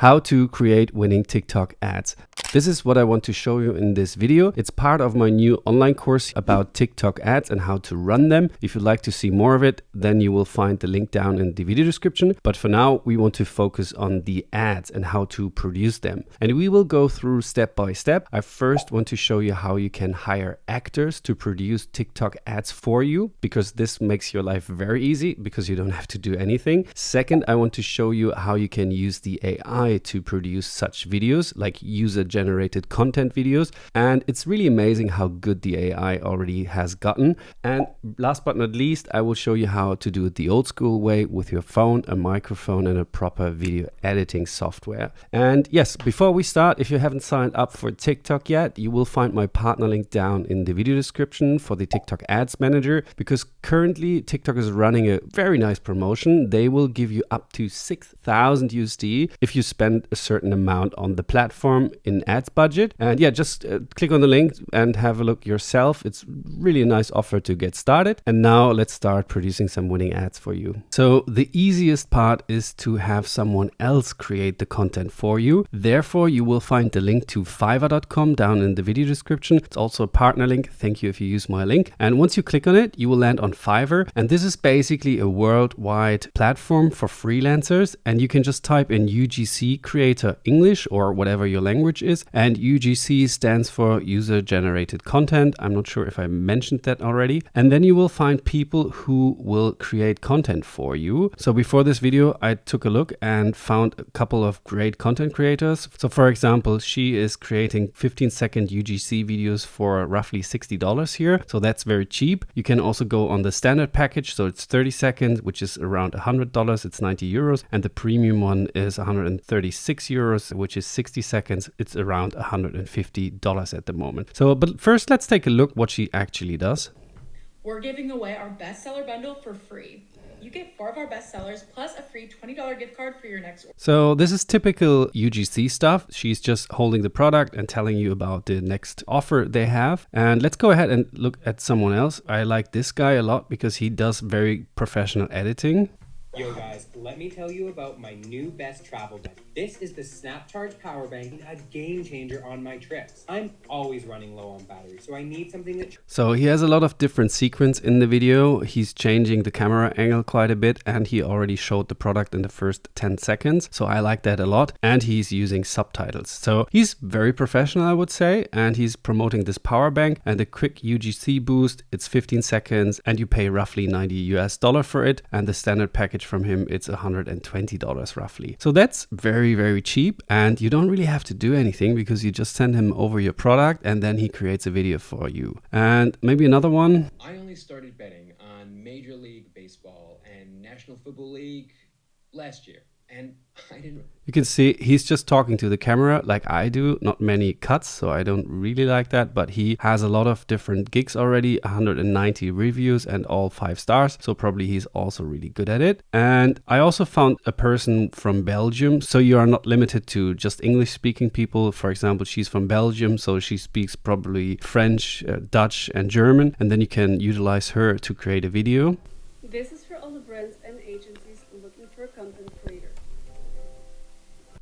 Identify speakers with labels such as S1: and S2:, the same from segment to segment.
S1: How to create winning TikTok ads. This is what I want to show you in this video. It's part of my new online course about TikTok ads and how to run them. If you'd like to see more of it, then you will find the link down in the video description. But for now, we want to focus on the ads and how to produce them. And we will go through step by step. I first want to show you how you can hire actors to produce TikTok ads for you, because this makes your life very easy because you don't have to do anything. Second, I want to show you how you can use the AI to produce such videos, like user-generated content videos. And it's really amazing how good the AI already has gotten. And last but not least, I will show you how to do it the old school way with your phone, a microphone, and a proper video editing software. And yes, before we start, if you haven't signed up for TikTok yet, you will find my partner link down in the video description for the TikTok Ads Manager, because currently TikTok is running a very nice promotion. They will give you up to 6,000 USD if you spend a certain amount on the platform in ads budget. And yeah, just click on the link and have a look yourself. It's really a nice offer to get started. And now let's start producing some winning ads for you. So the easiest part is to have someone else create the content for you. Therefore, you will find the link to fiverr.com down in the video description. It's also a partner link. Thank you if you use my link. And once you click on it, you will land on Fiverr. And this is basically a worldwide platform for freelancers. And you can just type in UGC Creator English or whatever your language is. And UGC stands for User Generated Content. I'm not sure if I mentioned that already. And then you will find people who will create content for you. So before this video, I took a look and found a couple of great content creators. So for example, she is creating 15-second UGC videos for roughly $60 here. So that's very cheap. You can also go on the standard package. So it's 30 seconds, which is around $100. It's 90 euros. And the premium one is 136 euros, which is 60 seconds. It's around $150 at the moment. So, but first let's take a look what she actually does.
S2: We're giving away our bestseller bundle for free. You get 4 of our bestsellers plus a free $20 gift card for your next order.
S1: So this is typical UGC stuff. She's just holding the product and telling you about the next offer they have. And let's go ahead and look at someone else. I like this guy a lot because he does very professional editing.
S3: Yo guys, let me tell you about my new best travel bag. This is the Snap Charge Power Bank, a game changer on my trips. I'm always running low on battery, so I need something that...
S1: So he has a lot of different sequence in the video. He's changing the camera angle quite a bit, and he already showed the product in the first 10 seconds. So I like that a lot. And he's using subtitles. So he's very professional, I would say. And he's promoting this power bank and the quick UGC boost. It's 15 seconds and you pay roughly $90 for it. And the standard package from him, it's $120 roughly. So that's very, very cheap, and you don't really have to do anything because you just send him over your product and then he creates a video for you. And maybe another one.
S4: I only started betting on Major League Baseball and National Football League last year, and I didn't...
S1: You can see he's just talking to the camera like I do, not many cuts, so I don't really like that, but he has a lot of different gigs already, 190 reviews and all 5 stars, so probably he's also really good at it. And I also found a person from Belgium, so you are not limited to just English speaking people. For example, she's from Belgium, so she speaks probably French, Dutch and German, and then you can utilize her to create a video.
S5: This is for all the brands and agencies looking for a content creator.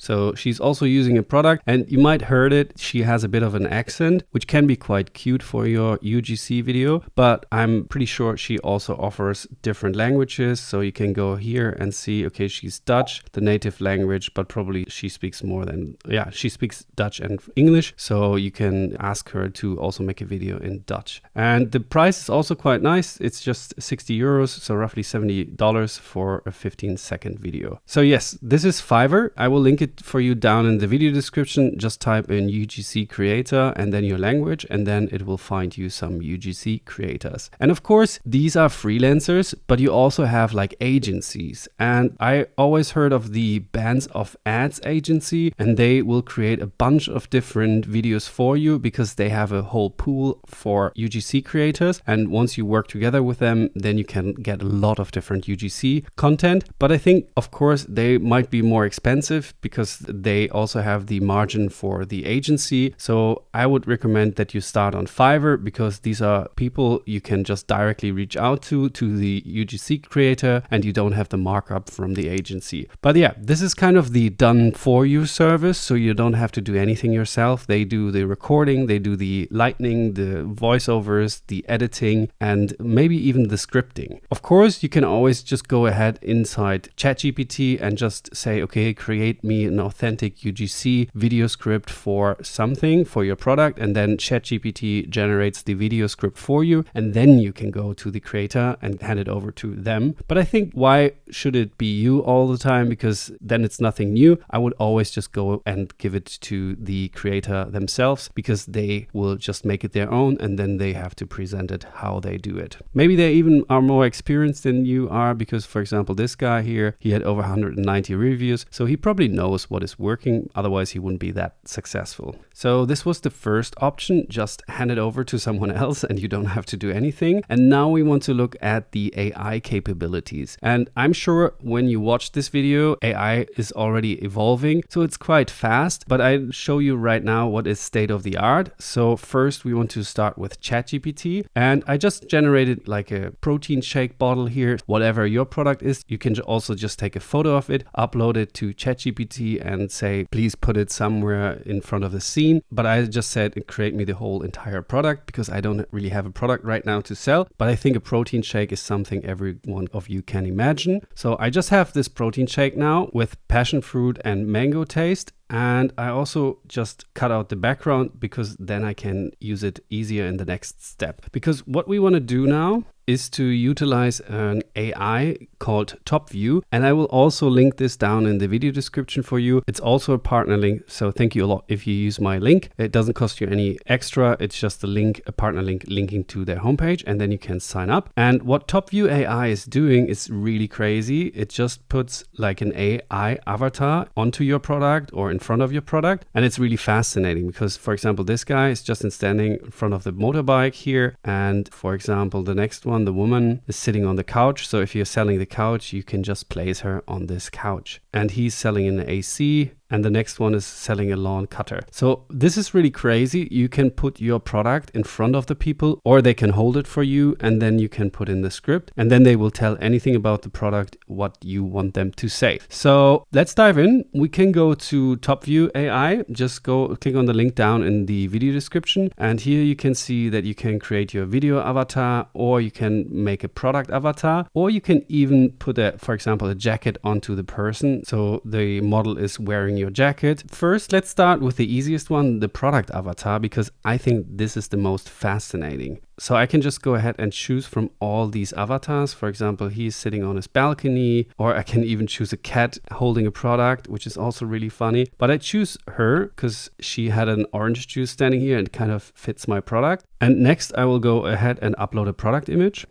S1: So she's also using a product, and you might heard it. She has a bit of an accent, which can be quite cute for your UGC video, but I'm pretty sure she also offers different languages. So you can go here and see, okay, she's Dutch, the native language, but probably she speaks more than, yeah, she speaks Dutch and English. So you can ask her to also make a video in Dutch. And the price is also quite nice. It's just 60 euros, so roughly $70 for a 15-second video. So yes, this is Fiverr. I will link it for you down in the video description. Just type in UGC creator and then your language, and then it will find you some UGC creators. And of course, these are freelancers, but you also have like agencies. And I always heard of the Bands of Ads agency, and they will create a bunch of different videos for you because they have a whole pool for UGC creators. And once you work together with them, then you can get a lot of different UGC content. But I think, of course, they might be more expensive because because they also have the margin for the agency. So I would recommend that you start on Fiverr, because these are people you can just directly reach out to the UGC creator, and you don't have the markup from the agency. But yeah, this is kind of the done for you service, so you don't have to do anything yourself. They do the recording, they do the lighting, the voiceovers, the editing, and maybe even the scripting. Of course, you can always just go ahead inside ChatGPT and just say, okay, create me an authentic UGC video script for something, for your product, and then ChatGPT generates the video script for you, and then you can go to the creator and hand it over to them. But I think, why should it be you all the time? Because then it's nothing new. I would always just go and give it to the creator themselves, because they will just make it their own, and then they have to present it how they do it. Maybe they even are more experienced than you are, because for example, this guy here, he had over 190 reviews, so he probably knows what is working. Otherwise he wouldn't be that successful. So this was the first option, just hand it over to someone else and you don't have to do anything. And now we want to look at the AI capabilities. And I'm sure when you watch this video, AI is already evolving, so it's quite fast, but I'll show you right now what is state of the art. So first we want to start with ChatGPT, and I just generated like a protein shake bottle here. Whatever your product is, you can also just take a photo of it, upload it to ChatGPT and say, please put it somewhere in front of the scene. But I just said, create me the whole entire product, because I don't really have a product right now to sell, but I think a protein shake is something every one of you can imagine. So I just have this protein shake now with passion fruit and mango taste. And I also just cut out the background, because then I can use it easier in the next step. Because what we want to do now is to utilize an AI called TopView, and I will also link this down in the video description for you. It's also a partner link, so thank you a lot if you use my link. It doesn't cost you any extra, it's just a link, a partner link linking to their homepage, and then you can sign up. And what TopView AI is doing is really crazy. It just puts like an AI avatar onto your product or in front of your product, and it's really fascinating, because for example, this guy is just standing in front of the motorbike here, and for example, the next one, the woman is sitting on the couch. So if you're selling the couch, you can just place her on this couch, and he's selling an AC, and the next one is selling a lawn cutter. So this is really crazy. You can put your product in front of the people, or they can hold it for you, and then you can put in the script, and then they will tell anything about the product, what you want them to say. So let's dive in. We can go to TopView AI. Just go click on the link down in the video description, and here you can see that you can create your video avatar, or you can make a product avatar, or you can even put for example, a jacket onto the person, so the model is wearing your jacket. First, let's start with the easiest one, the product avatar, because I think this is the most fascinating. So I can just go ahead and choose from all these avatars. For example, he's sitting on his balcony, or I can even choose a cat holding a product, which is also really funny. But I choose her because she had an orange juice standing here and kind of fits my product. And next I will go ahead and upload a product image.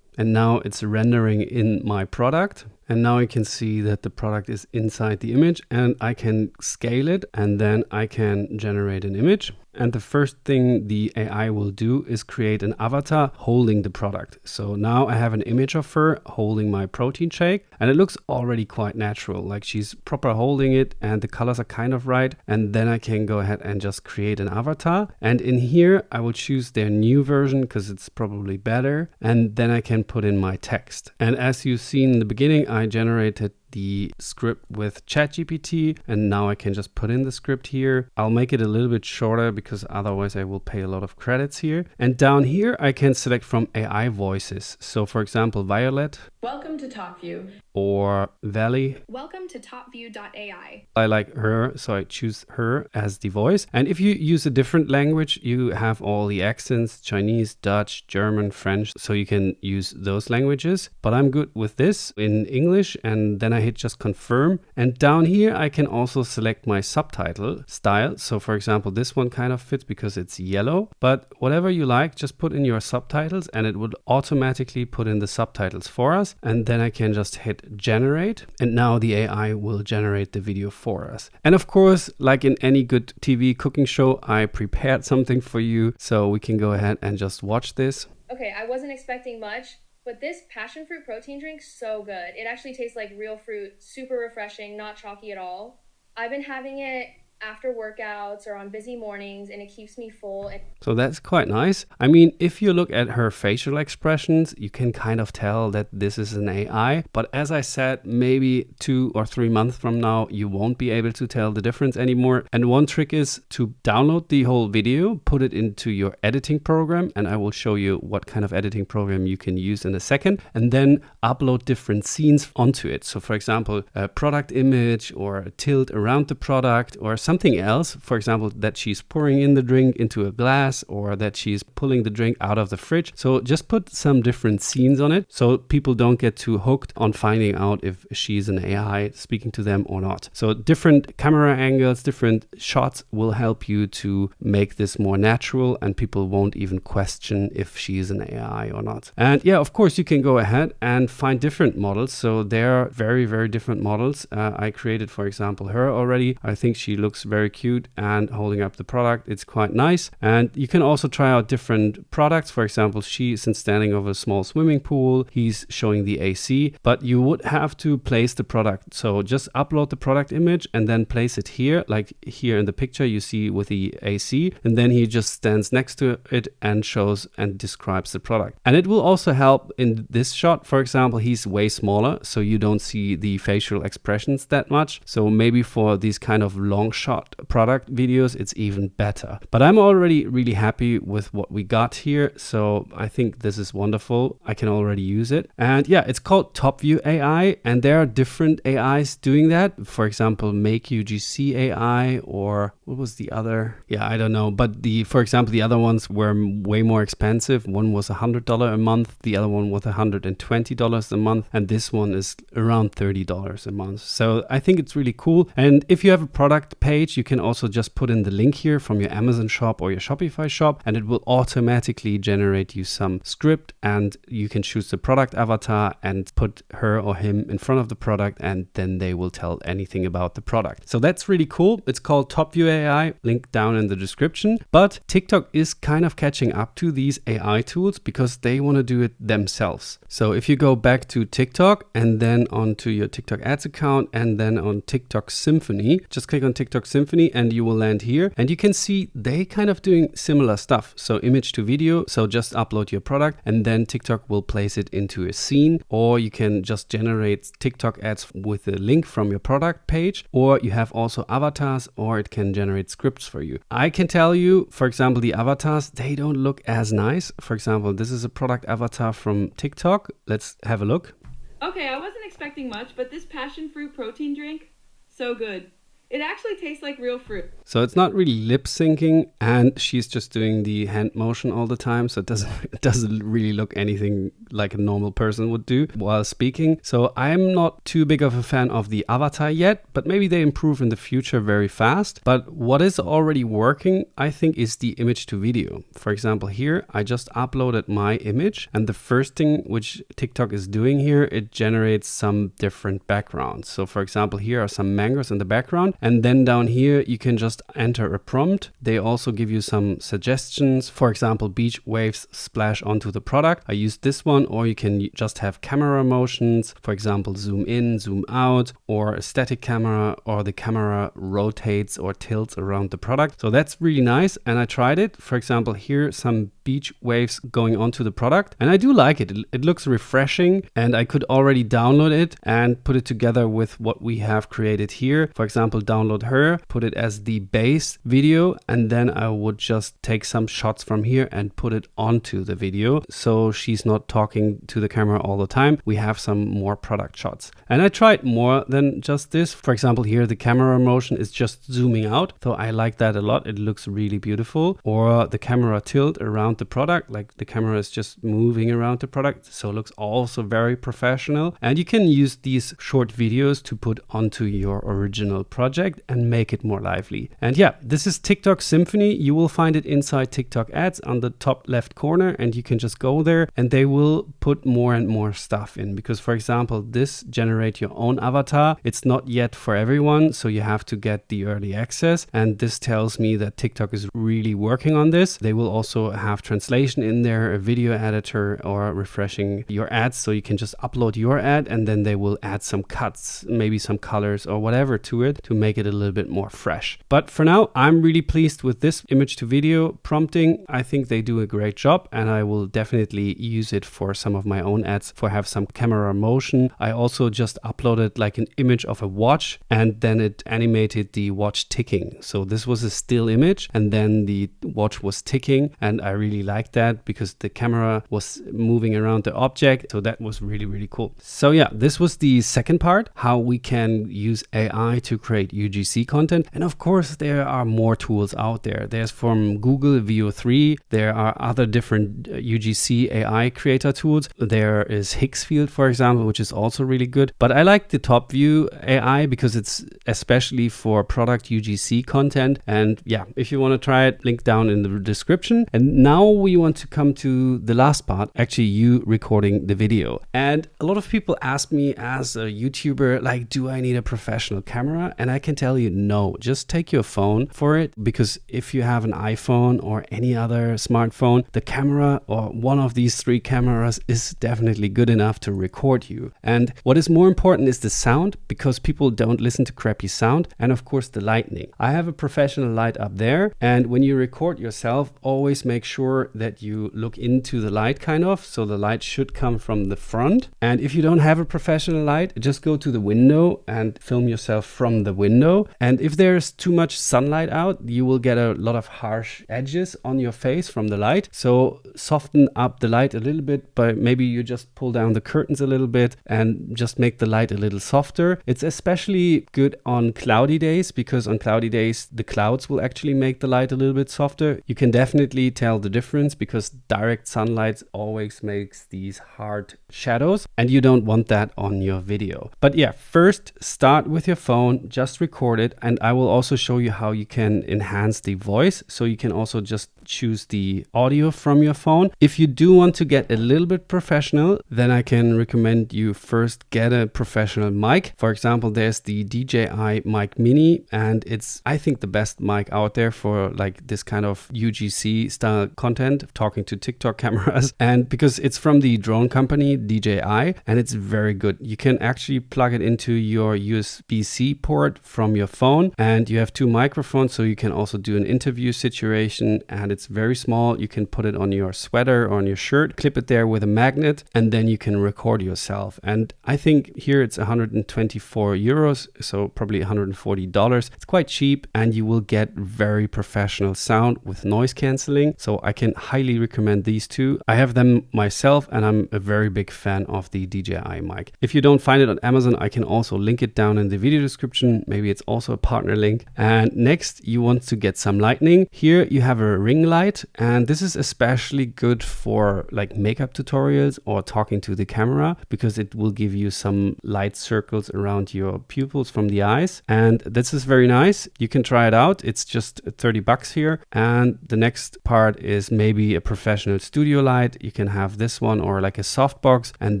S1: And now it's rendering in my product. And now you can see that the product is inside the image, and I can scale it, and then I can generate an image. And the first thing the AI will do is create an avatar holding the product. So now I have an image of her holding my protein shake, and it looks already quite natural, like she's proper holding it and the colors are kind of right. And then I can go ahead and just create an avatar. And in here, I will choose their new version because it's probably better. And then I can put in my text. And as you've seen in the beginning, I generated the script with ChatGPT, and now I can just put in the script here. I'll make it a little bit shorter because otherwise I will pay a lot of credits here. And down here I can select from AI voices. So for example, Violet.
S2: Welcome to TopView.
S1: Or Valley.
S5: Welcome to TopView.ai.
S1: I like her, so I choose her as the voice. And if you use a different language, you have all the accents, Chinese, Dutch, German, French, so you can use those languages. But I'm good with this in English, and then I hit just confirm. And down here, I can also select my subtitle style. So for example, this one kind of fits because it's yellow, but whatever you like, just put in your subtitles and it would automatically put in the subtitles for us. And then I can just hit generate, and now the AI will generate the video for us. And of course, like in any good TV cooking show, I prepared something for you, so we can go ahead and just watch this.
S6: Okay, I wasn't expecting much, But this passion fruit protein drink, so good. It actually tastes like real fruit, super refreshing, not chalky at all. I've been having it after workouts or on busy mornings, and it keeps me full.
S1: So that's quite nice. I mean, if you look at her facial expressions, you can kind of tell that this is an AI. But as I said, maybe 2 or 3 months from now, you won't be able to tell the difference anymore. And one trick is to download the whole video, put it into your editing program, and I will show you what kind of editing program you can use in a second, and then upload different scenes onto it. So for example, a product image or a tilt around the product or something else. For example, that she's pouring in the drink into a glass or that she's pulling the drink out of the fridge. So just put some different scenes on it so people don't get too hooked on finding out if she's an AI speaking to them or not. So different camera angles, different shots will help you to make this more natural, and people won't even question if she's an AI or not. And yeah, of course, you can go ahead and find different models. So there are very, very different models. I created, for example, her already. I think she looks very cute and holding up the product. It's quite nice. And you can also try out different products. For example, she isn't standing over a small swimming pool. He's showing the AC, but you would have to place the product. So just upload the product image and then place it here, like here in the picture you see with the AC. And then he just stands next to it and shows and describes the product. And it will also help in this shot. For example, he's way smaller, so you don't see the facial expressions that much. So maybe for these kind of long shot product videos, it's even better. But I'm already really happy with what we got here. So I think this is wonderful. I can already use it. And yeah, it's called TopView AI, and there are different AIs doing that. For example, Make UGC AI, or what was the other? Yeah, I don't know. But for example, the other ones were way more expensive. One was $100 a month. The other one was $120 a month. And this one is around $30 a month. So I think it's really cool. And if you have a product page, you can also just put in the link here from your Amazon shop or your Shopify shop, and it will automatically generate you some script, and you can choose the product avatar and put her or him in front of the product, and then they will tell anything about the product. So that's really cool. It's called TopView AI, link down in the description. But TikTok is kind of catching up to these AI tools because they want to do it themselves. So if you go back to TikTok and then onto your TikTok ads account and then on TikTok Symphony, just click on TikTok Symphony and you will land here, and you can see they kind of doing similar stuff. So image to video, so just upload your product and then TikTok will place it into a scene, or you can just generate TikTok ads with a link from your product page, or you have also avatars, or it can generate scripts for you. I can tell you, for example, the avatars, they don't look as nice. For example, this is a product avatar from TikTok. Let's have a look.
S7: Okay, I wasn't expecting much, but this passion fruit protein drink, so good. It actually tastes like real fruit.
S1: So it's not really lip syncing, and she's just doing the hand motion all the time. So it doesn't really look anything like a normal person would do while speaking. So I'm not too big of a fan of the avatar yet, but maybe they improve in the future very fast. But what is already working, I think, is the image to video. For example, here I just uploaded my image, and the first thing which TikTok is doing here, it generates some different backgrounds. So for example, here are some mangoes in the background. And then down here, you can just enter a prompt. They also give you some suggestions. For example, beach waves splash onto the product. I used this one, or you can just have camera motions. For example, zoom in, zoom out, or a static camera, or the camera rotates or tilts around the product. So that's really nice. And I tried it. For example, here, some beach waves going onto the product. And I do like it. It looks refreshing, and I could already download it and put it together with what we have created here. For example, download her, put it as the base video, and then I would just take some shots from here and put it onto the video. So she's not talking to the camera all the time. We have some more product shots. And I tried more than just this. For example, here the camera motion is just zooming out. So I like that a lot. It looks really beautiful. Or the camera tilt around the product, like the camera is just moving around the product. So it looks also very professional. And you can use these short videos to put onto your original project and make it more lively. And yeah, this is TikTok Symphony. You will find it inside TikTok ads on the top left corner, and you can just go there and they will put more and more stuff in. Because for example, this generate your own avatar. It's not yet for everyone, so you have to get the early access. And this tells me that TikTok is really working on this. They will also have translation in there, a video editor, or refreshing your ads. So you can just upload your ad and then they will add some cuts, maybe some colors or whatever to it to make it a little bit more fresh. But for now, I'm really pleased with this image to video prompting. I think they do a great job and I will definitely use it for some of my own ads for have some camera motion. I also just uploaded like an image of a watch and then it animated the watch ticking. So this was a still image and then the watch was ticking, and I really liked that because the camera was moving around the object. So that was really, really cool. So yeah, this was the second part, how we can use AI to create UGC content. And of course, there are more tools out there. There's from Google VO3. There are other different UGC AI creator tools. There is Higgsfield, for example, which is also really good. But I like the TopView AI because it's especially for product UGC content. And yeah, if you want to try it, link down in the description. And now we want to come to the last part, actually you recording the video. And a lot of people ask me as a YouTuber, like, do I need a professional camera? And I can tell you, no, just take your phone for it. Because if you have an iPhone or any other smartphone, the camera or one of these three cameras is definitely good enough to record you. And what is more important is the sound, because people don't listen to crappy sound, and of course the lighting. I have a professional light up there, and when you record yourself, always make sure that you look into the light kind of, so the light should come from the front. And if you don't have a professional light, just go to the window and film yourself from the window. And if there's too much sunlight out, you will get a lot of harsh edges on your face from the light. So soften up the light a little bit, but maybe you just pull down the curtains a little bit and just make the light a little softer. It's especially good on cloudy days, because on cloudy days the clouds will actually make the light a little bit softer. You can definitely tell the difference because direct sunlight always makes these hard shadows, and you don't want that on your video. But yeah, first start with your phone, just record it, and I will also show you how you can enhance the voice. So you can also just choose the audio from your phone. If you do want to get a little bit professional, then I can recommend you first get a professional mic. For example, there's the DJI Mic Mini, and it's, I think, the best mic out there for like this kind of UGC style content, talking to TikTok cameras. And because it's from the drone company DJI, and it's very good. You can actually plug it into your USB-C port from your phone, and you have two microphones, so you can also do an interview situation, and it's very small. You can put it on your sweater or on your shirt, clip it there with a magnet, and then you can record yourself. And I think here it's 124 euros, so probably $140. It's quite cheap, and you will get very professional sound with noise cancelling. So I can highly recommend these two. I have them myself, and I'm a very big fan of the DJI mic. If you don't find it on Amazon, I can also link it down in the video description. Maybe it's also a partner link. And next, you want to get some lighting. Here you have a ring light, and this is especially good for like makeup tutorials or talking to the camera, because it will give you some light circles around your pupils from the eyes. And this is very nice. You can try it out. It's just 30 bucks here. And the next part is maybe a professional studio light. You can have this one or like a softbox, and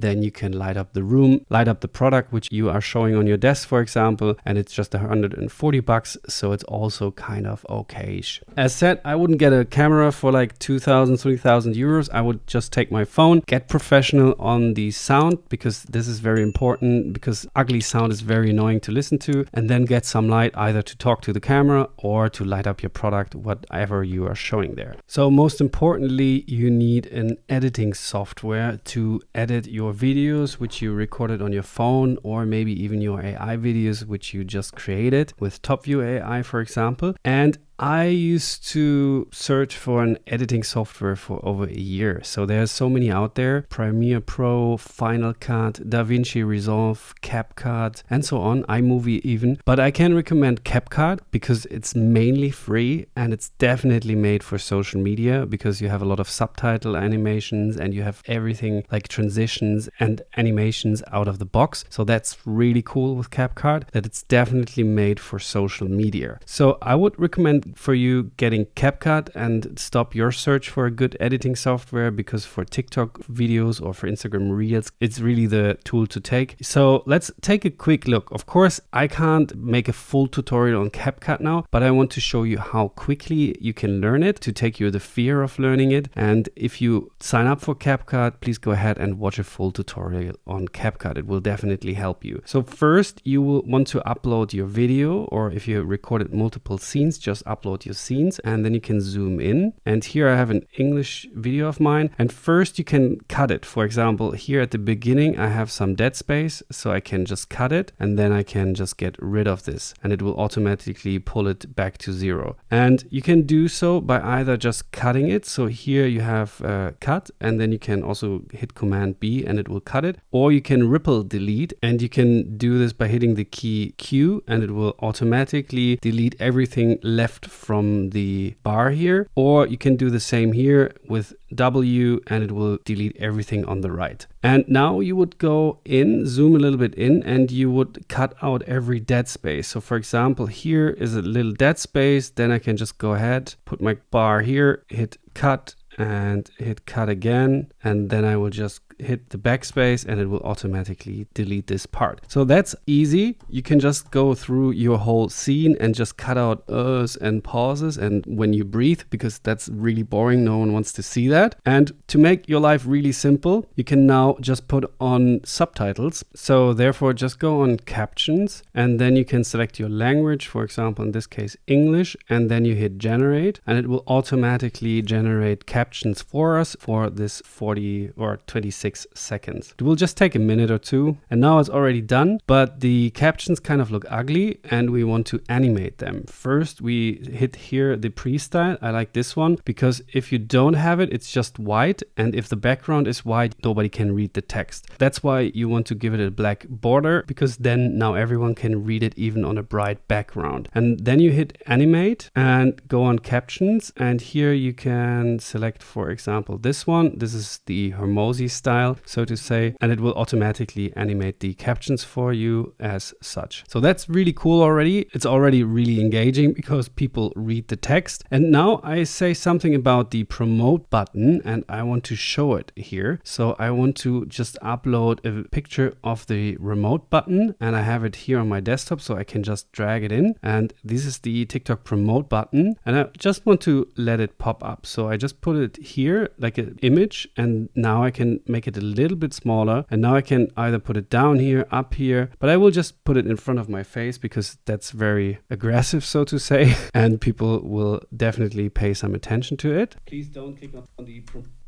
S1: then you can light up the room, light up the product which you are showing on your desk, for example, and it's just 140 bucks, so it's also kind of okay-ish. As said, I wouldn't get a camera for like 2,000, 3,000 euros. I would just take my phone, get professional on the sound, because this is very important, because ugly sound is very annoying to listen to, and then get some light either to talk to the camera or to light up your product, whatever you are showing there. So most importantly, you need an editing software to edit your videos which you recorded on your phone, or maybe even your AI videos which you just created with TopView AI, for example. And I used to search for an editing software for over a year. So there's so many out there: Premiere Pro, Final Cut, DaVinci Resolve, CapCut, and so on, iMovie even. But I can recommend CapCut because it's mainly free, and it's definitely made for social media, because you have a lot of subtitle animations and you have everything like transitions and animations out of the box. So that's really cool with CapCut, that it's definitely made for social media. So I would recommend for you getting CapCut and stop your search for a good editing software, because for TikTok videos or for Instagram Reels, it's really the tool to take. So let's take a quick look. Of course, I can't make a full tutorial on CapCut now, but I want to show you how quickly you can learn it, to take you the fear of learning it. And if you sign up for CapCut, please go ahead and watch a full tutorial on CapCut. It will definitely help you. So first, you will want to upload your video, or if you recorded multiple scenes, just upload your scenes and then you can zoom in. And here I have an English video of mine. And first you can cut it. For example, here at the beginning, I have some dead space, so I can just cut it and then I can just get rid of this and it will automatically pull it back to 0. And you can do so by either just cutting it. So here you have cut, and then you can also hit Command B and it will cut it. Or you can ripple delete, and you can do this by hitting the key Q and it will automatically delete everything left from the bar here. Or you can do the same here with W and it will delete everything on the right. And now you would go in, zoom a little bit in, and you would cut out every dead space. So for example, here is a little dead space. Then I can just go ahead, put my bar here, hit cut and hit cut again. And then I will just hit the backspace and it will automatically delete this part. So that's easy. You can just go through your whole scene and just cut out uhs and pauses and when you breathe, because that's really boring. No one wants to see that. And to make your life really simple, you can now just put on subtitles. So therefore just go on captions and then you can select your language, for example, in this case, English, and then you hit generate and it will automatically generate captions for us for this 40 or 26 seconds. It will just take a minute or two and now it's already done, but the captions kind of look ugly and we want to animate them. First we hit here the pre-style. I like this one because if you don't have it, it's just white, and if the background is white, nobody can read the text. That's why you want to give it a black border, because then now everyone can read it even on a bright background. And then you hit animate and go on captions, and here you can select, for example, this one. This is the Hormozy style, so to say, and it will automatically animate the captions for you as such. So that's really cool already. It's already really engaging because people read the text. And now I say something about the promote button and I want to show it here. So I want to just upload a picture of the remote button and I have it here on my desktop, so I can just drag it in. And this is the TikTok promote button and I just want to let it pop up. So I just put it here like an image, and now I can make it a little bit smaller, and now I can either put it down here, up here, but I will just put it in front of my face because that's very aggressive, so to say, and people will definitely pay some attention to it. Please don't click on the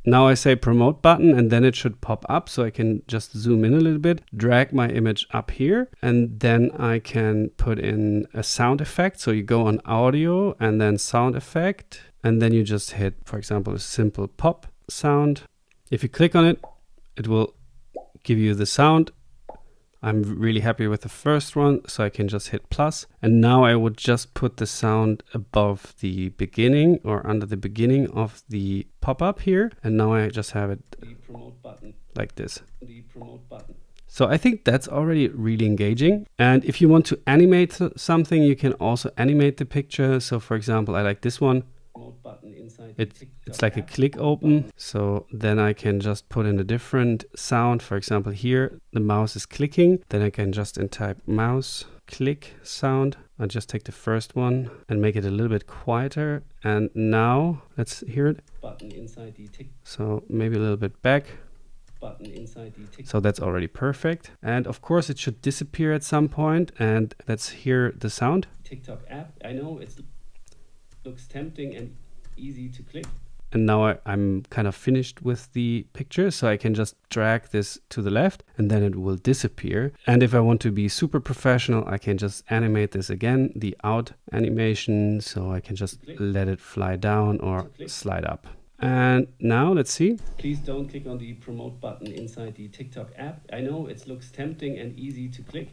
S1: now I say promote button and then it should pop up, so I can just zoom in a little bit, drag my image up here, and then I can put in a sound effect. So you go on audio and then sound effect, and then you just hit, for example, a simple pop sound. If you click on it, it will give you the sound. I'm really happy with the first one, so I can just hit plus. And now I would just put the sound above the beginning or under the beginning of the pop-up here. And now I just have it the promote button like this. The promote button. So I think that's already really engaging. And if you want to animate something, you can also animate the picture. So for example, I like this one. Button inside it's like a click open, so then I can just put in a different sound. For example, here the mouse is clicking, then I can just type mouse click sound. I just take the first one and make it a little bit quieter, and now let's hear it. Button inside the tick. So maybe a little bit back. Button inside the tick. So that's already perfect, and of course it should disappear at some point, and let's hear the sound. TikTok app. I know it looks tempting and easy to click. And now I'm kind of finished with the picture, so I can just drag this to the left and then it will disappear. And if I want to be super professional, I can just animate this again, the out animation, so I can just let it fly down or slide up. And now let's see. Please don't click on the promote button inside the TikTok app. I know it looks tempting and easy to click.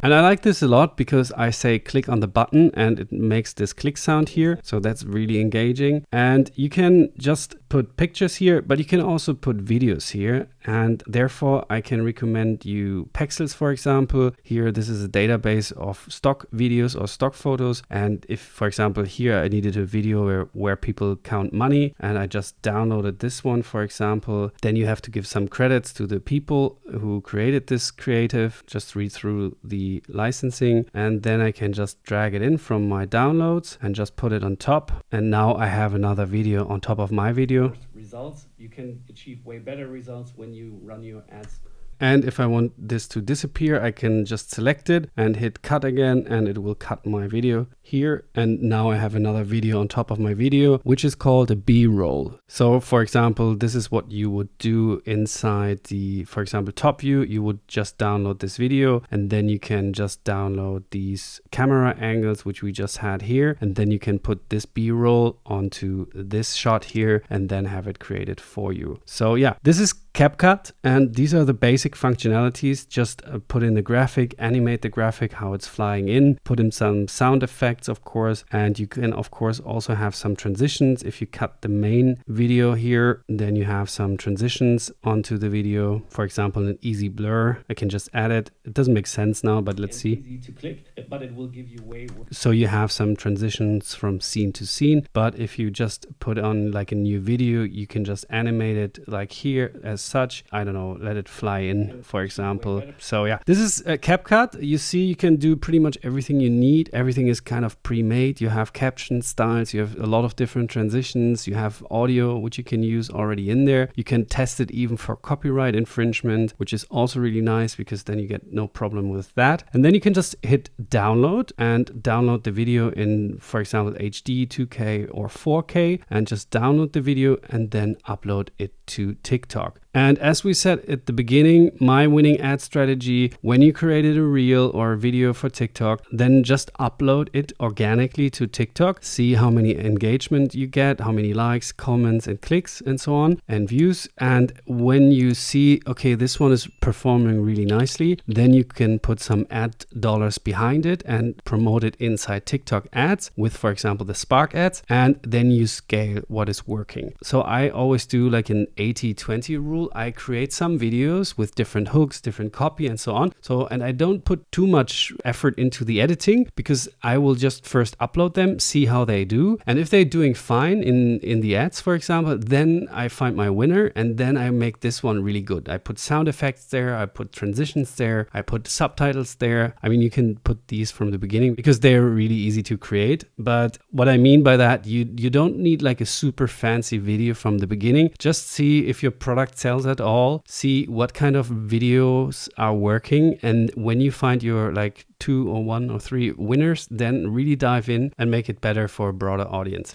S1: And I like this a lot because I say click on the button and it makes this click sound here. So that's really engaging. And you can just put pictures here, but you can also put videos here. And therefore I can recommend you Pexels, for example. Here, this is a database of stock videos or stock photos. And if, for example, here I needed a video where people count money and I just downloaded this one, for example, then you have to give some credits to the people who created this creative. Just read through the licensing, and then I can just drag it in from my downloads and just put it on top. And now I have another video on top of my video. Results, you can achieve way better results when you run your ads. And if I want this to disappear, I can just select it and hit cut again, and it will cut my video here. And now I have another video on top of my video, which is called a B-roll. So for example, this is what you would do inside the, for example, TopView. You would just download this video, and then you can just download these camera angles, which we just had here. And then you can put this B-roll onto this shot here and then have it created for you. So yeah, this is CapCut, and these are the basic functionalities. Just put in the graphic, animate the graphic, how it's flying in, put in some sound effects, of course, and you can of course also have some transitions. If you cut the main video here, then you have some transitions onto the video. For example, an easy blur, I can just add it. It doesn't make sense now, but let's see. Easy to click, but it will give you way more. So you have some transitions from scene to scene, but if you just put on like a new video, you can just animate it like here as such. I don't know, let it fly in, for example. So yeah, this is CapCut. You see, you can do pretty much everything you need. Everything is kind of pre-made. You have caption styles, you have a lot of different transitions, you have audio, which you can use already in there. You can test it even for copyright infringement, which is also really nice because then you get no problem with that. And then you can just hit download and download the video in, for example, HD, 2K or 4K, and just download the video and then upload it to TikTok. And as we said at the beginning, my winning ad strategy, when you created a reel or a video for TikTok, then just upload it organically to TikTok. See how many engagement you get, how many likes, comments and clicks and so on, and views. And when you see, okay, this one is performing really nicely, then you can put some ad dollars behind it and promote it inside TikTok ads with, for example, the Spark ads, and then you scale what is working. So I always do like an 80-20 rule. I create some videos with different hooks, different copy and so on. And I don't put too much effort into the editing because I will just first upload them, see how they do. And if they're doing fine in the ads, for example, then I find my winner and then I make this one really good. I put sound effects there, I put transitions there, I put subtitles there. I mean, you can put these from the beginning because they're really easy to create. But what I mean by that, you don't need like a super fancy video from the beginning. Just see if your product sells at all, see what kind of videos are working, and when you find your like 2 or 1 or 3 winners, then really dive in and make it better for a broader audience.